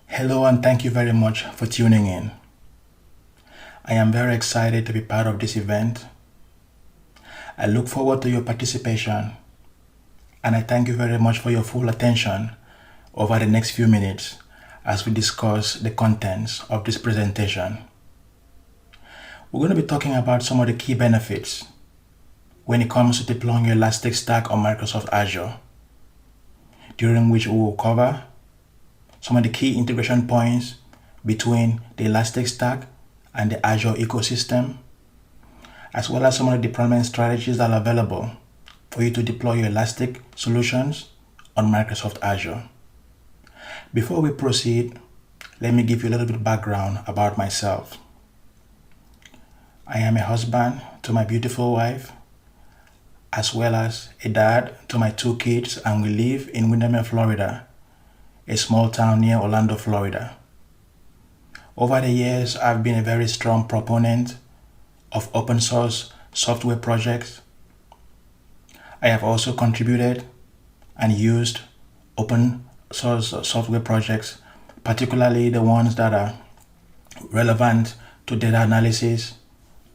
Hello and thank you very much for tuning in. I am very excited to be part of this event. I look forward to your participation and I thank you very much for your full attention over the next few minutes as we discuss the contents of this presentation. We're going to be talking about some of the key benefits when it comes to deploying your Elastic Stack on Microsoft Azure, during which we will cover some of the key integration points between the Elastic Stack and the Azure ecosystem, as well as some of the deployment strategies that are available for you to deploy your Elastic solutions on Microsoft Azure. Before we proceed, let me give you a little bit of background about myself. I am a husband to my beautiful wife, as well as a dad to my 2 kids, and we live in Windermere, Florida, a small town near Orlando, Florida. Over the years, I've been a very strong proponent of open source software projects. I have also contributed and used open source software projects, particularly the ones that are relevant to data analysis,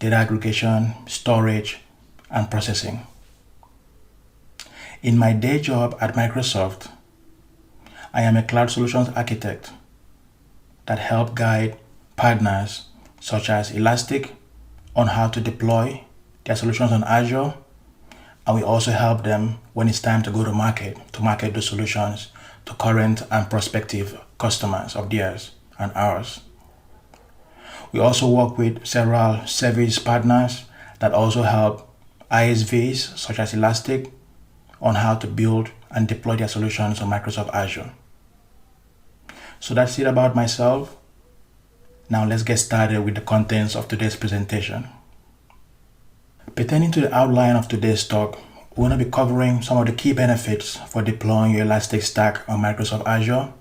data aggregation, storage, and processing. In my day job at Microsoft, I am a cloud solutions architect that help guide partners such as Elastic on how to deploy their solutions on Azure, and we also help them when it's time to go to market the solutions to current and prospective customers of theirs and ours. We also work with several service partners that also help ISVs such as Elastic on how to build and deploy their solutions on Microsoft Azure. So that's it about myself. Now let's get started with the contents of today's presentation. Pertaining to the outline of today's talk, we're going to be covering some of the key benefits for deploying your Elastic Stack on Microsoft Azure.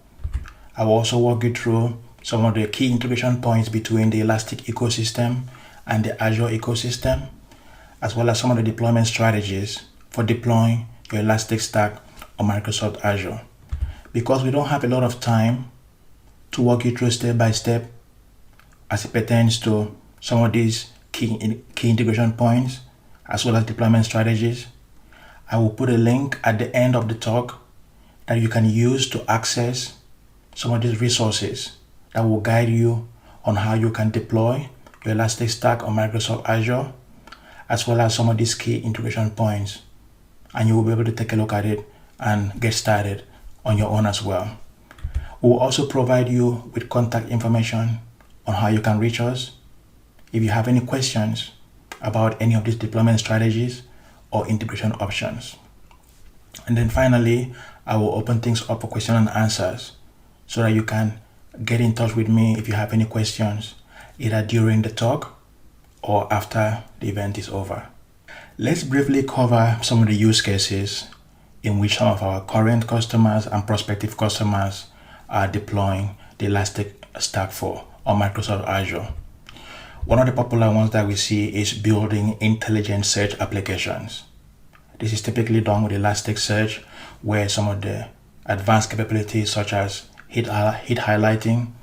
I will also walk you through some of the key integration points between the Elastic ecosystem and the Azure ecosystem, as well as some of the deployment strategies for deploying your Elastic Stack on Microsoft Azure. Because we don't have a lot of time to walk you through step by step as it pertains to some of these key integration points as well as deployment strategies, I will put a link at the end of the talk that you can use to access some of these resources that will guide you on how you can deploy your Elastic Stack on Microsoft Azure, as well as some of these key integration points, and you will be able to take a look at it and get started on your own as well. We will also provide you with contact information on how you can reach us if you have any questions about any of these deployment strategies or integration options. And then finally, I will open things up for question and answers so that you can get in touch with me if you have any questions, either during the talk or after the event is over. Let's briefly cover some of the use cases in which some of our current customers and prospective customers are deploying the Elastic Stack for on Microsoft Azure. One of the popular ones that we see is building intelligent search applications. This is typically done with Elasticsearch, where some of the advanced capabilities such as hit highlighting,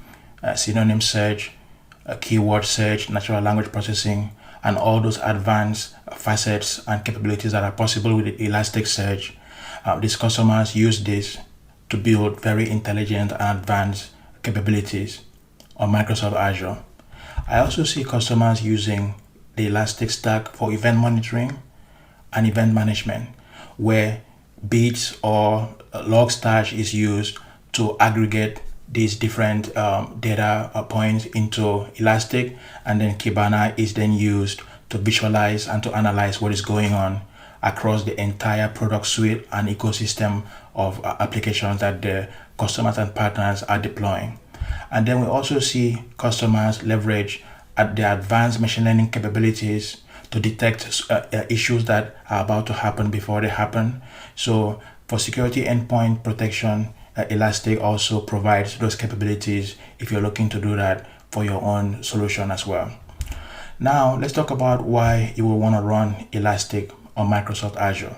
synonym search, keyword search, natural language processing, and all those advanced facets and capabilities that are possible with Elasticsearch. These customers use this to build very intelligent and advanced capabilities on Microsoft Azure. I also see customers using the Elastic Stack for event monitoring and event management, where bits or Logstash is used to aggregate these different data points into Elastic, and then Kibana is then used to visualize and to analyze what is going on across the entire product suite and ecosystem of applications that the customers and partners are deploying. And then we also see customers leverage the advanced machine learning capabilities to detect issues that are about to happen before they happen. So for security endpoint protection, Elastic also provides those capabilities if you're looking to do that for your own solution as well. Now let's talk about why you will want to run Elastic on Microsoft Azure.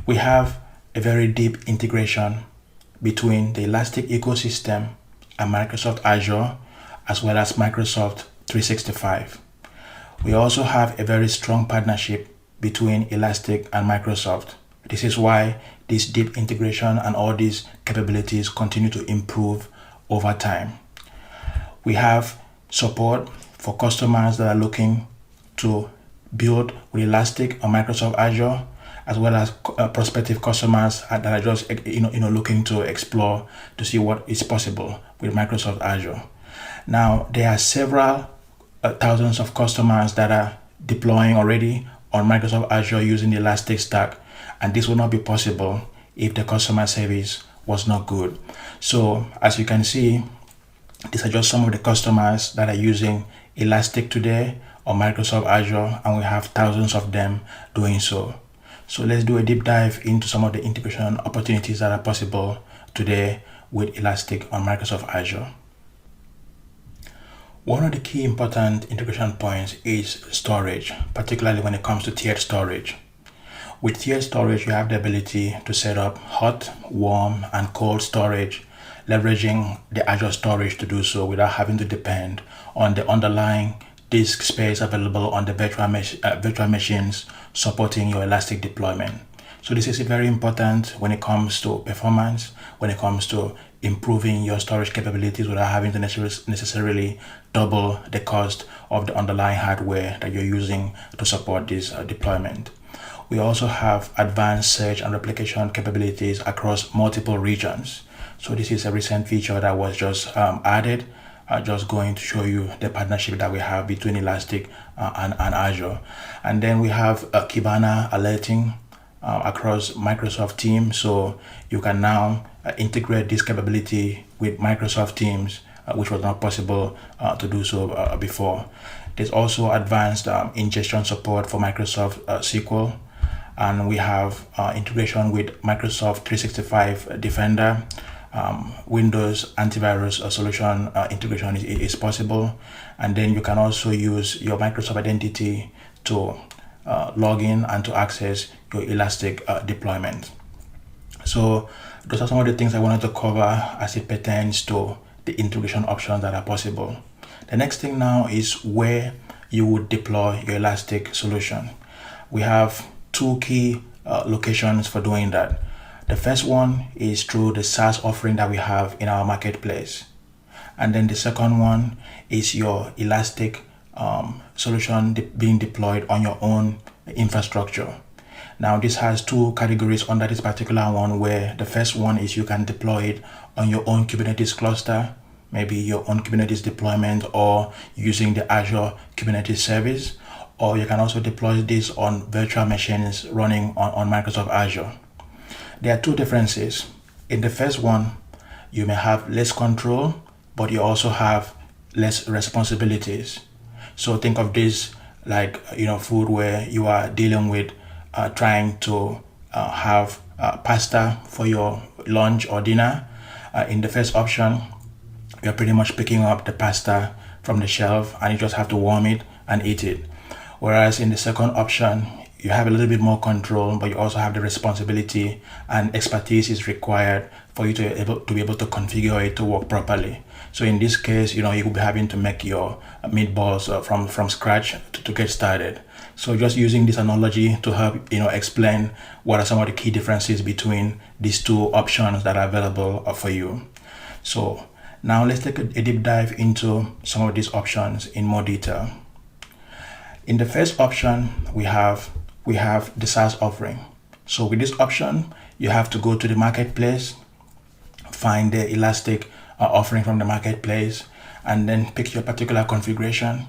We have a very deep integration between the Elastic ecosystem and Microsoft Azure, as well as Microsoft 365. We also have a very strong partnership between Elastic and Microsoft. This is why this deep integration and all these capabilities continue to improve over time. We have support for customers that are looking to build with Elastic on Microsoft Azure, as well as prospective customers that are just looking to explore to see what is possible with Microsoft Azure. Now, there are several thousands of customers that are deploying already on Microsoft Azure using the Elastic Stack, and this would not be possible if the customer service was not good. So as you can see, these are just some of the customers that are using Elastic today on Microsoft Azure, and we have thousands of them doing so. So let's do a deep dive into some of the integration opportunities that are possible today with Elastic on Microsoft Azure. One of the key important integration points is storage, particularly when it comes to tiered storage. With tiered storage, you have the ability to set up hot, warm, and cold storage, leveraging the Azure storage to do so without having to depend on the underlying disk space available on the virtual machines supporting your Elastic deployment. So this is very important when it comes to performance, when it comes to improving your storage capabilities without having to necessarily double the cost of the underlying hardware that you're using to support this deployment. We also have advanced search and replication capabilities across multiple regions. So this is a recent feature that was just added. Just going to show you the partnership that we have between Elastic and Azure. And then we have Kibana alerting across Microsoft Teams. So you can now integrate this capability with Microsoft Teams, which was not possible to do so before. There's also advanced ingestion support for Microsoft SQL. And we have integration with Microsoft 365 Defender. Windows antivirus solution integration is possible, and then you can also use your Microsoft identity to log in and to access your Elastic deployment. So those are some of the things I wanted to cover as it pertains to the integration options that are possible. The next thing now is where you would deploy your Elastic solution. We have two key locations for doing that. The first one is through the SaaS offering that we have in our marketplace. And then the second one is your Elastic solution being deployed on your own infrastructure. Now this has two categories under this particular one, where the first one is you can deploy it on your own Kubernetes cluster, maybe your own Kubernetes deployment, or using the Azure Kubernetes service, or you can also deploy this on virtual machines running on Microsoft Azure. There are two differences. In the first one, you may have less control, but you also have less responsibilities. So think of this like food, where you are dealing with trying to have pasta for your lunch or dinner. In the first option, you're pretty much picking up the pasta from the shelf and you just have to warm it and eat it. Whereas in the second option, you have a little bit more control, but you also have the responsibility, and expertise is required for you to be able to configure it to work properly. So in this case, you will be having to make your meatballs from scratch to get started. So just using this analogy to help explain what are some of the key differences between these two options that are available for you. So now let's take a deep dive into some of these options in more detail. In the first option, we have the SaaS offering. So with this option, you have to go to the marketplace, find the Elastic offering from the marketplace, and then pick your particular configuration.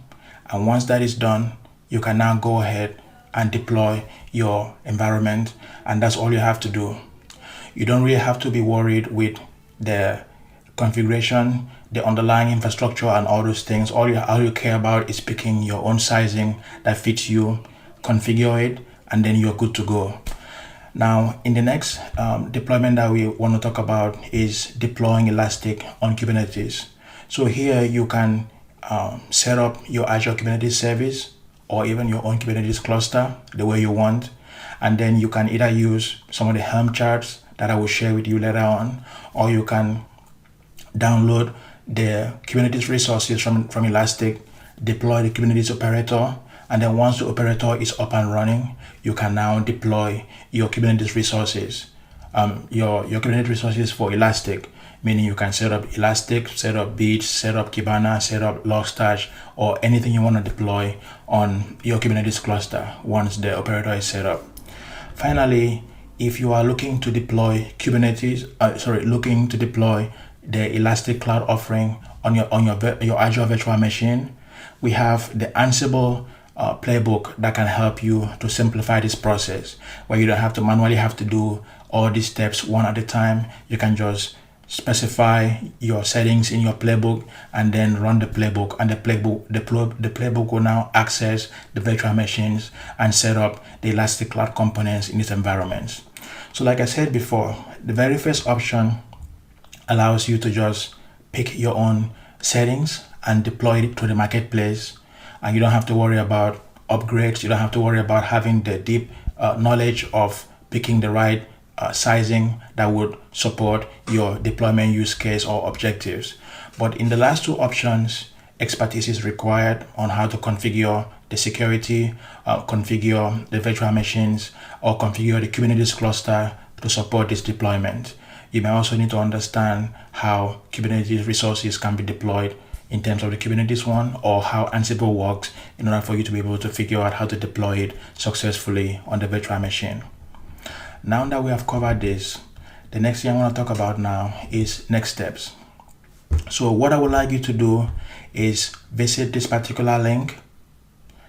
And once that is done, you can now go ahead and deploy your environment, and that's all you have to do. You don't really have to be worried with the configuration, the underlying infrastructure, and all those things. All you care about is picking your own sizing that fits you, configure it, and then you're good to go. Now, in the next deployment that we want to talk about is deploying Elastic on Kubernetes. So here you can set up your Azure Kubernetes service or even your own Kubernetes cluster the way you want. And then you can either use some of the Helm charts that I will share with you later on, or you can download the Kubernetes resources from Elastic, deploy the Kubernetes operator, and then once the operator is up and running, you can now deploy your Kubernetes resources, your Kubernetes resources for Elastic, meaning you can set up Elastic, set up Beats, set up Kibana, set up Logstash, or anything you want to deploy on your Kubernetes cluster once the operator is set up. Finally, if you are looking to deploy looking to deploy the Elastic Cloud offering on your Azure virtual machine, we have the Ansible playbook that can help you to simplify this process, where you don't have to manually have to do all these steps one at a time. You can just specify your settings in your playbook and then run the playbook, and the playbook will now access the virtual machines and set up the Elastic Cloud components in its environments. So like I said before, the very first option allows you to just pick your own settings and deploy it to the marketplace, and you don't have to worry about upgrades. You don't have to worry about having the deep knowledge of picking the right sizing that would support your deployment use case or objectives. But in the last two options, expertise is required on how to configure the security, configure the virtual machines, or configure the Kubernetes cluster to support this deployment. You may also need to understand how Kubernetes resources can be deployed in terms of the Kubernetes one, or how Ansible works, in order for you to be able to figure out how to deploy it successfully on the virtual machine. Now that we have covered this, the next thing I want to talk about now is next steps. So what I would like you to do is visit this particular link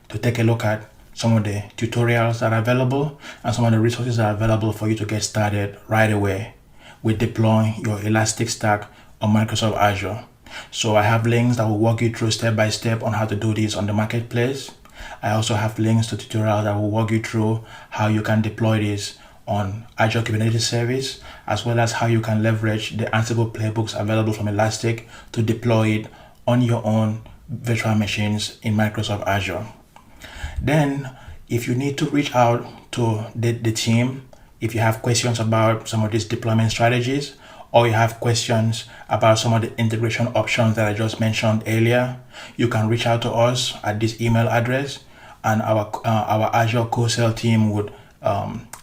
to take a look at some of the tutorials that are available and some of the resources that are available for you to get started right away with deploying your Elastic Stack on Microsoft Azure. So I have links that will walk you through step by step on how to do this on the marketplace. I also have links to tutorials that will walk you through how you can deploy this on Azure Kubernetes Service, as well as how you can leverage the Ansible playbooks available from Elastic to deploy it on your own virtual machines in Microsoft Azure. Then, if you need to reach out to the team, if you have questions about some of these deployment strategies, or you have questions about some of the integration options that I just mentioned earlier, you can reach out to us at this email address, and our Azure co-sell team would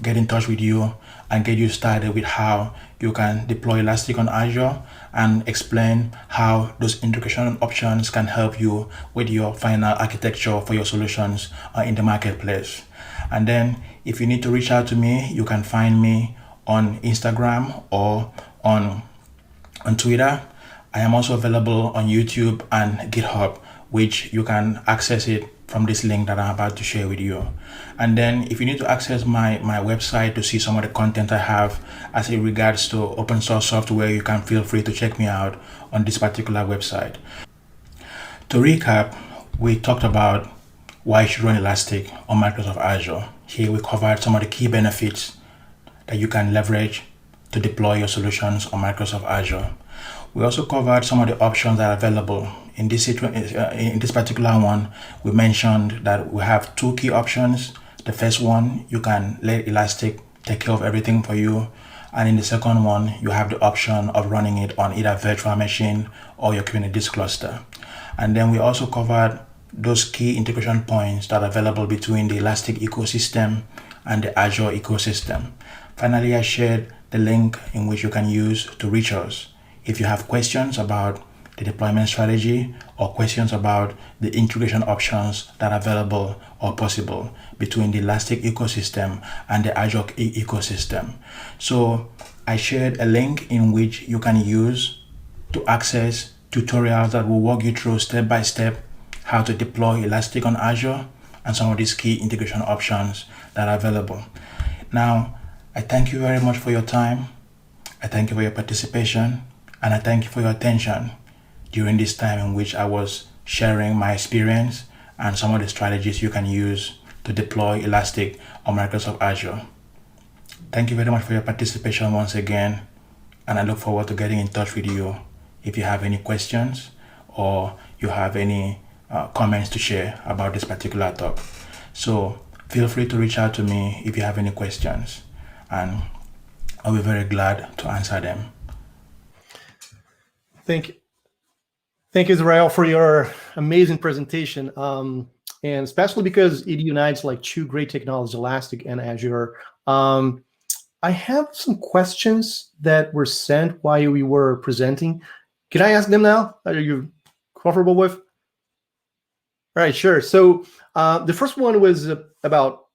get in touch with you and get you started with how you can deploy Elastic on Azure, and explain how those integration options can help you with your final architecture for your solutions in the marketplace. And then if you need to reach out to me, you can find me on Instagram or on Twitter. I am also available on YouTube and GitHub, which you can access it from this link that I'm about to share with you. And then if you need to access my website to see some of the content I have as it regards to open source software, you can feel free to check me out on this particular website. To recap, we talked about why you should run Elastic on Microsoft Azure. Here we covered some of the key benefits that you can leverage to deploy your solutions on Microsoft Azure. We also covered some of the options that are available. In this particular one, we mentioned that we have two key options. The first one, you can let Elastic take care of everything for you. And in the second one, you have the option of running it on either virtual machine or your Kubernetes cluster. And then we also covered those key integration points that are available between the Elastic ecosystem and the Azure ecosystem. Finally, I shared the link in which you can use to reach us if you have questions about the deployment strategy or questions about the integration options that are available or possible between the Elastic ecosystem and the Azure ecosystem. So I shared a link in which you can use to access tutorials that will walk you through step by step how to deploy Elastic on Azure and some of these key integration options that are available. Now, I thank you very much for your time. I thank you for your participation, and I thank you for your attention during this time in which I was sharing my experience and some of the strategies you can use to deploy Elastic on Microsoft Azure. Thank you very much for your participation once again, and I look forward to getting in touch with you if you have any questions or you have any comments to share about this particular talk. So feel free to reach out to me if you have any questions. And I'll be very glad to answer them. Thank you, Israel, for your amazing presentation. And especially because it unites like two great technologies, Elastic and Azure. I have some questions that were sent while we were presenting. Can I ask them now? Are you comfortable with? All right, sure. So the first one was about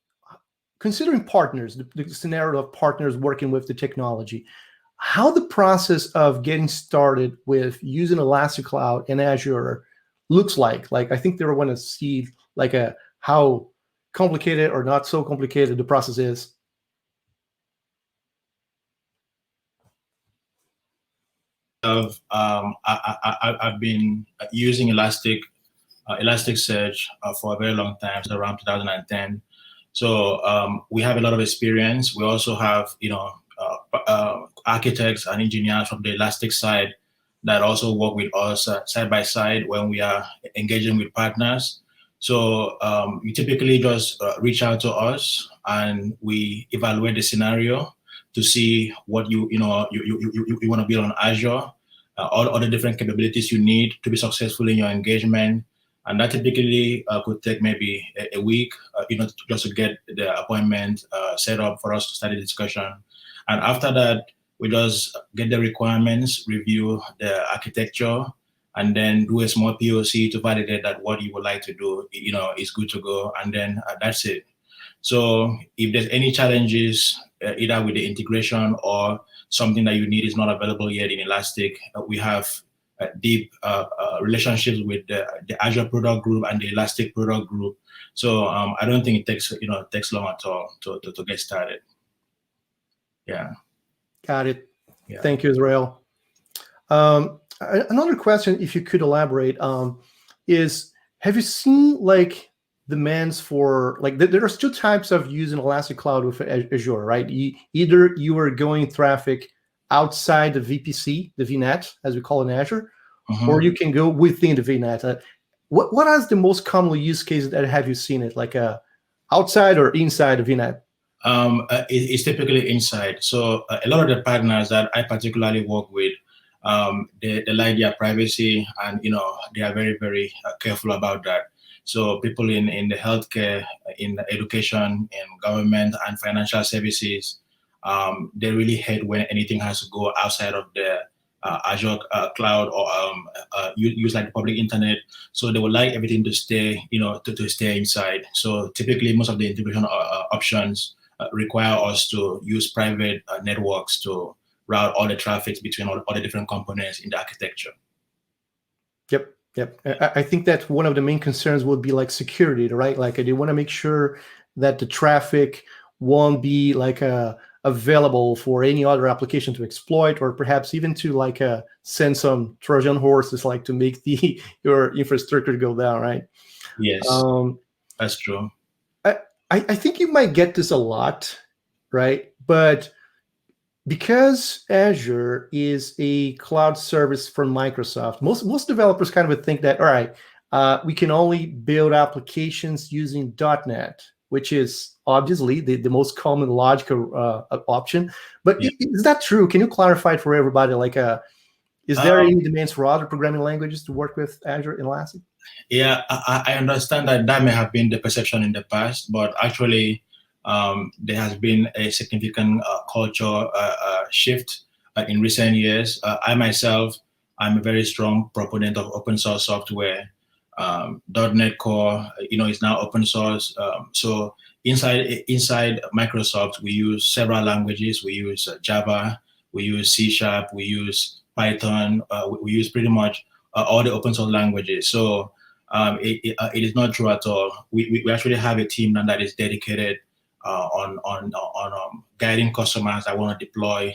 considering partners, the scenario of partners working with the technology. How the process of getting started with using Elastic Cloud and Azure looks like. Like, I think they want to see like how complicated or not so complicated the process is. I've been using Elasticsearch for a very long time, so around 2010. So we have a lot of experience. We also have, architects and engineers from the Elastic side that also work with us side by side when we are engaging with partners. So you typically just reach out to us and we evaluate the scenario to see what you want to build on Azure, all the different capabilities you need to be successful in your engagement. And that typically could take maybe a week, just to get the appointment set up for us to start the discussion. And after that, we just get the requirements, review the architecture, and then do a small POC to validate that what you would like to do, is good to go. And then that's it. So if there's any challenges, either with the integration or something that you need is not available yet in Elastic, we have deep relationships with the Azure product group and the Elastic product group. So I don't think it takes long at all to get started. Yeah. Got it. Yeah. Thank you, Israel. Another question, if you could elaborate, is have you seen like demands for like there's two types of using Elastic Cloud with Azure, right? Either you are going traffic outside the VPC, the VNet, as we call it in Azure, or you can go within the VNet. What is the most commonly used cases that have you seen it, like outside or inside the VNet? It's typically inside. So a lot of the partners that I particularly work with, they like their privacy, and they are very, very careful about that. So people in the healthcare, in the education, in government and financial services, they really hate when anything has to go outside of the Azure cloud or use like the public internet. So they would like everything to stay, to stay inside. So typically most of the integration options require us to use private networks to route all the traffic between all the different components in the architecture. Yep. I think that one of the main concerns would be like security, right? Like they want to make sure that the traffic won't be like available for any other application to exploit, or perhaps even to like send some Trojan horses, like to make your infrastructure go down, right? Yes, that's true. I think you might get this a lot, right? But because Azure is a cloud service from Microsoft, most developers kind of think that, all right, we can only build applications using .NET, which is obviously the most common logical option. But yeah. Is that true? Can you clarify it for everybody? Like, is there any demands for other programming languages to work with Azure and Elastic? Yeah, I understand that may have been the perception in the past, but actually there has been a significant culture shift in recent years. I myself, I'm a very strong proponent of open source software. .NET Core, is now open source. So inside Microsoft, we use several languages. We use Java, we use C#, we use Python, we use pretty much all the open source languages. So it is not true at all. We actually have a team that is dedicated on guiding customers that want to deploy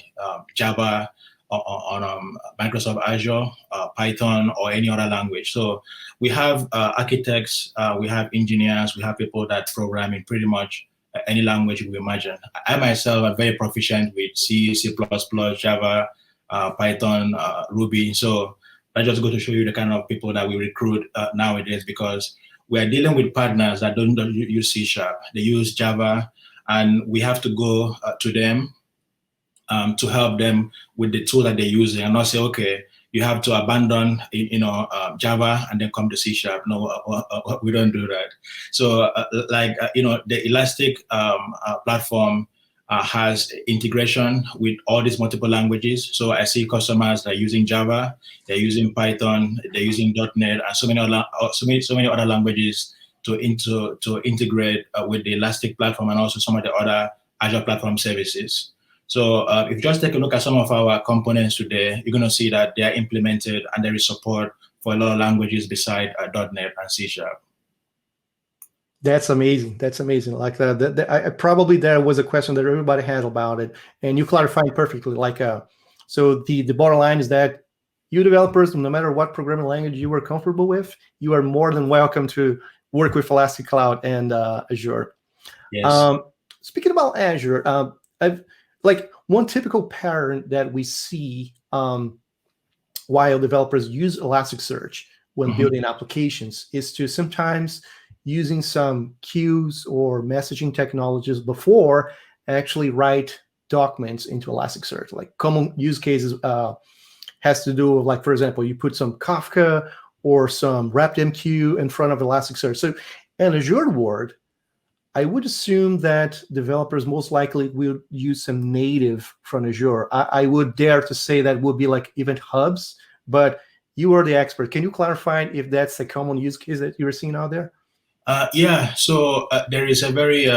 Java on Microsoft Azure, Python, or any other language. So we have architects, we have engineers, we have people that program in pretty much any language you imagine. I myself am very proficient with C, C++, Java, Python, Ruby. So I just go to show you the kind of people that we recruit nowadays, because we are dealing with partners that don't use C#. They use Java, and we have to go to them to help them with the tool that they're using, and not say, okay, you have to abandon, Java and then come to C#. No, we don't do that. So, the Elastic platform has integration with all these multiple languages. So I see customers that are using Java, they're using Python, they're using .NET, and so many other languages to integrate with the Elastic platform, and also some of the other Azure platform services. So if you just take a look at some of our components today, you're going to see that they are implemented and there is support for a lot of languages beside .NET and C#. That's amazing. That's amazing. Like probably there was a question that everybody had about it, and you clarified perfectly. So the bottom line is that you developers, no matter what programming language you are comfortable with, you are more than welcome to work with Elastic Cloud and Azure. Yes. Speaking about Azure, one typical pattern that we see while developers use Elasticsearch when building applications is to sometimes using some queues or messaging technologies before actually write documents into Elasticsearch. Like common use cases has to do with, like, for example, you put some Kafka or some RabbitMQ in front of Elasticsearch. So in Azure world, I would assume that developers most likely will use some native from Azure. I would dare to say that would be like event hubs, but you are the expert. Can you clarify if that's a common use case that you're seeing out there? Yeah, so there is a very,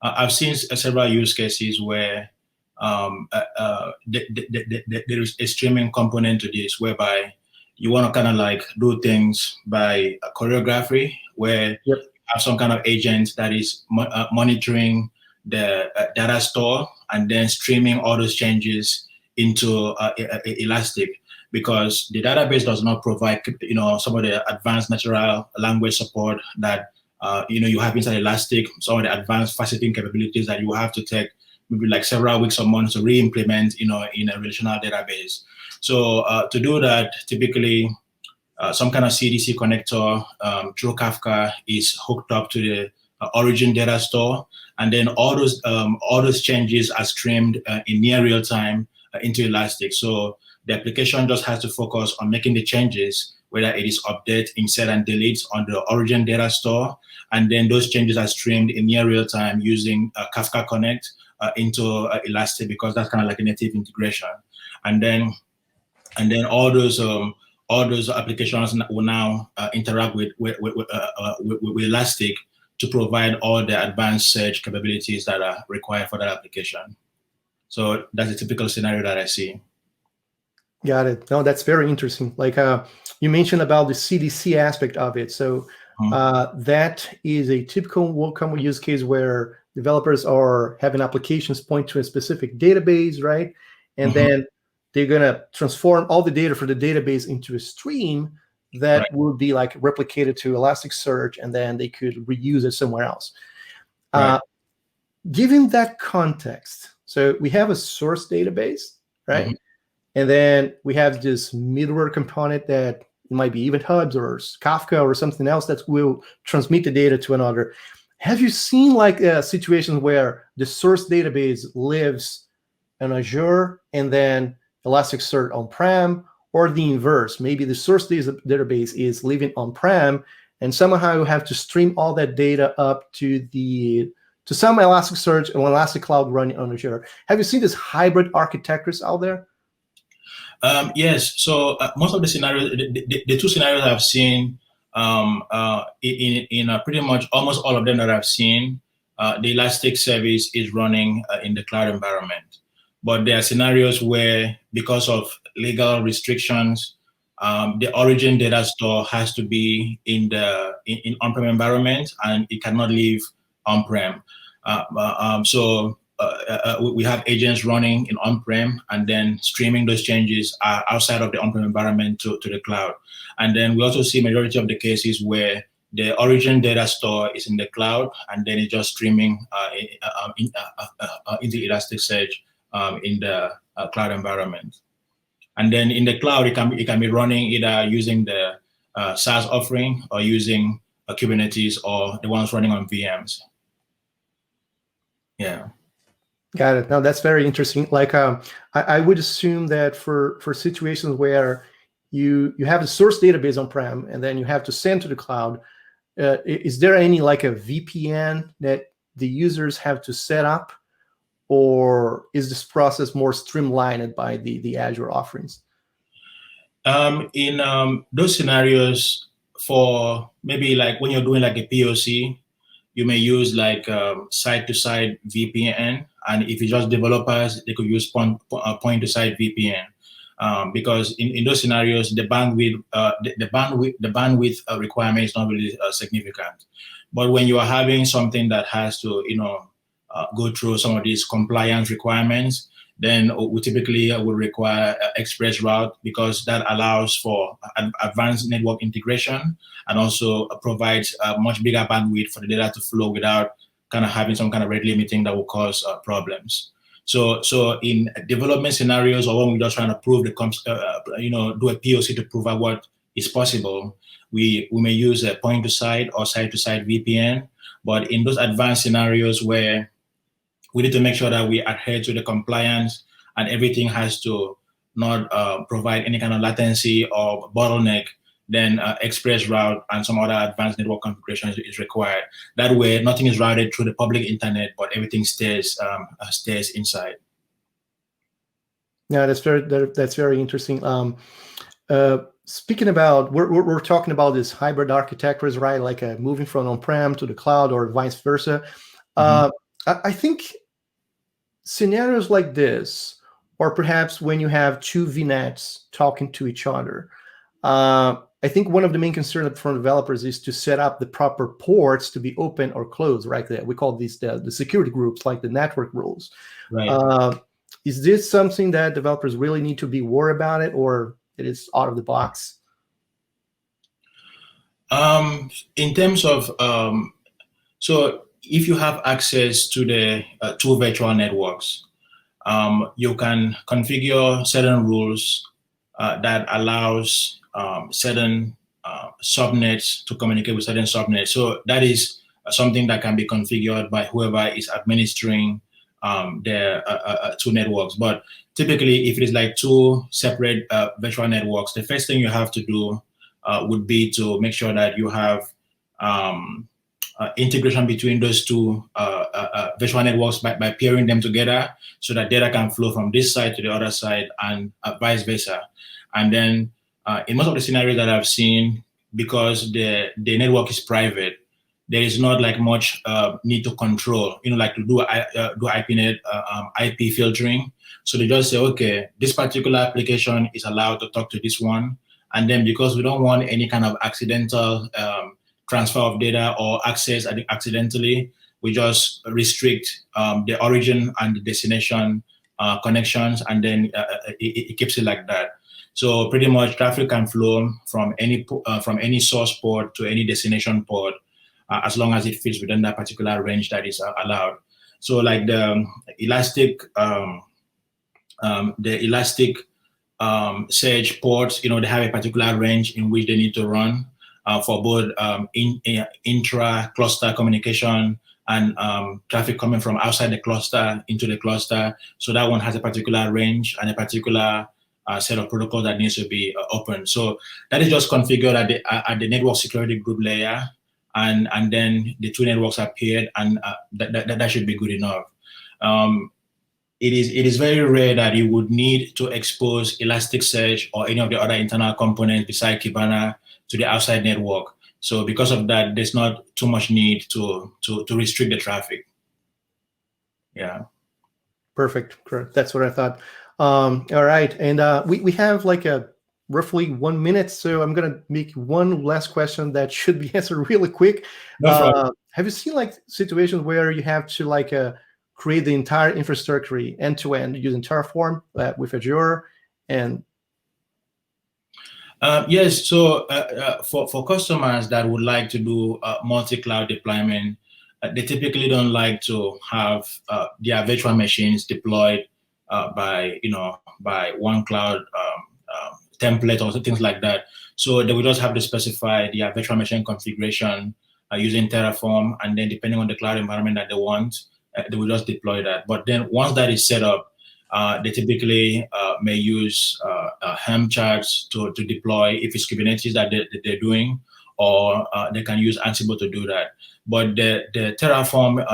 I've seen several use cases where there is a streaming component to this, whereby you want to kind of like do things by choreography, where you have some kind of agent that is monitoring the data store and then streaming all those changes into Elastic. Because the database does not provide, some of the advanced natural language support that, you have inside Elastic, some of the advanced faceting capabilities that you have to take maybe like several weeks or months to re-implement, in a relational database. So to do that, typically, some kind of CDC connector through Kafka is hooked up to the origin data store, and then all those changes are streamed in near real time into Elastic. So the application just has to focus on making the changes, whether it is update, insert, and delete on the origin data store, and then those changes are streamed in near real time using Kafka Connect into Elastic, because that's kind of like a native integration. And then all those applications will now interact with Elastic to provide all the advanced search capabilities that are required for that application. So that's a typical scenario that I see. Got it. No, that's very interesting. Like you mentioned about the CDC aspect of it. So that is a typical common use case where developers are having applications point to a specific database, right? And then they're going to transform all the data for the database into a stream that will be like replicated to Elasticsearch, and then they could reuse it somewhere else. Given that context, so we have a source database, right? And then we have this middleware component that might be event hubs or Kafka or something else that will transmit the data to another. Have you seen like situations where the source database lives in Azure and then Elasticsearch on-prem, or the inverse? Maybe the source database is living on-prem, and somehow you have to stream all that data up to some Elasticsearch and Elastic Cloud running on Azure. Have you seen this hybrid architectures out there? Yes. So most of the scenarios, the two scenarios I've seen, in pretty much almost all of them that I've seen, the Elastic service is running in the cloud environment. But there are scenarios where, because of legal restrictions, the origin data store has to be in on-prem environment, and it cannot live on-prem. So we have agents running in on-prem and then streaming those changes outside of the on-prem environment to the cloud. And then we also see majority of the cases where the origin data store is in the cloud, and then it's just streaming into Elasticsearch in the cloud environment. And then in the cloud, it can be running either using the SaaS offering or using Kubernetes, or the ones running on VMs. Yeah. Got it. Now that's very interesting. Like, I would assume that for situations where you have a source database on-prem and then you have to send to the cloud, is there any like a VPN that the users have to set up, or is this process more streamlined by the Azure offerings? In those scenarios, for maybe like when you're doing like a POC, you may use like site-to-site VPN, and if it's just developers, they could use point-to-site VPN. Because in those scenarios, the bandwidth requirement is not really significant. But when you are having something that has to go through some of these compliance requirements, then we typically will require express route, because that allows for advanced network integration and also provides a much bigger bandwidth for the data to flow without kind of having some kind of rate limiting that will cause problems. So in development scenarios, or when we're just trying to prove do a POC to prove out what is possible, we may use a point-to-site or site-to-site VPN. But in those advanced scenarios where we need to make sure that we adhere to the compliance and everything has to not provide any kind of latency or bottleneck, then express route and some other advanced network configuration is required. That way, nothing is routed through the public internet, but everything stays inside. Yeah, that's very interesting. Speaking about, we're talking about this hybrid architectures, right? Like moving from on-prem to the cloud or vice versa. I think scenarios like this, or perhaps when you have two VNets talking to each other, I think one of the main concerns from developers is to set up the proper ports to be open or closed, right? We call these the security groups, like the network rules. Right. Is this something that developers really need to be worried about it, or it is out of the box? In terms of, so if you have access to the two virtual networks, you can configure certain rules that allows certain subnets to communicate with certain subnets. So that is something that can be configured by whoever is administering their two networks. But typically, if it is like two separate virtual networks, the first thing you have to do would be to make sure that you have integration between those two virtual networks by pairing them together, so that data can flow from this side to the other side and vice versa. And then in most of the scenarios that I've seen, because the network is private, there is not like much need to control, like to do IPNet IP filtering. So they just say, okay, this particular application is allowed to talk to this one. And then because we don't want any kind of accidental transfer of data or access accidentally, we just restrict the origin and the destination connections, and then it keeps it like that. So pretty much traffic can flow from any source port to any destination port, as long as it fits within that particular range that is allowed. So like the Elastic Surge ports, they have a particular range in which they need to run for both intra-cluster communication and traffic coming from outside the cluster into the cluster. So that one has a particular range and a particular set of protocols that needs to be open. So that is just configured at the network security group layer, and then the two networks are paired, and that should be good enough. It is very rare that you would need to expose Elasticsearch or any of the other internal components beside Kibana to the outside network. So because of that, there's not too much need to restrict the traffic. Yeah. Perfect. Correct. That's what I thought. All right, and we have like roughly 1 minute, so I'm gonna make one last question that should be answered really quick. No have you seen like situations where you have to like create the entire infrastructure end to end using Terraform with Azure? And yes, so for customers that would like to do multi-cloud deployment, they typically don't like to have their virtual machines deployed by one cloud template or things like that. So they will just have to specify their virtual machine configuration using Terraform, and then depending on the cloud environment that they want, they will just deploy that. But then once that is set up, they typically may use Helm charts to deploy if it's Kubernetes that they're doing, or they can use Ansible to do that. But the Terraform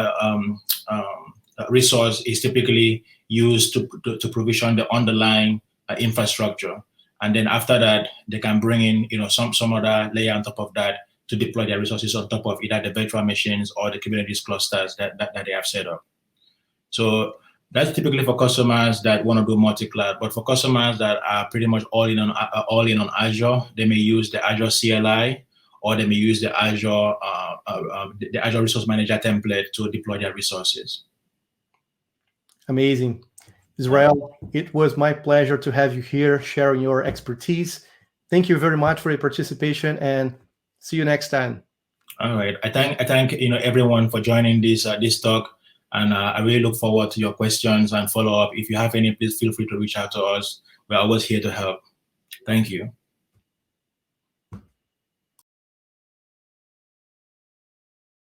resource is typically used to provision the underlying infrastructure. And then after that, they can bring in some other layer on top of that to deploy their resources on top of either the virtual machines or the Kubernetes clusters that they have set up. So that's typically for customers that want to do multi-cloud. But for customers that are pretty much all in on Azure, they may use the Azure CLI, or they may use the Azure Resource Manager template to deploy their resources. Amazing. Israel, it was my pleasure to have you here sharing your expertise. Thank you very much for your participation, and see you next time. All right. I thank everyone for joining this talk, and I really look forward to your questions and follow up. If you have any, please feel free to reach out to us. We're always here to help. Thank you.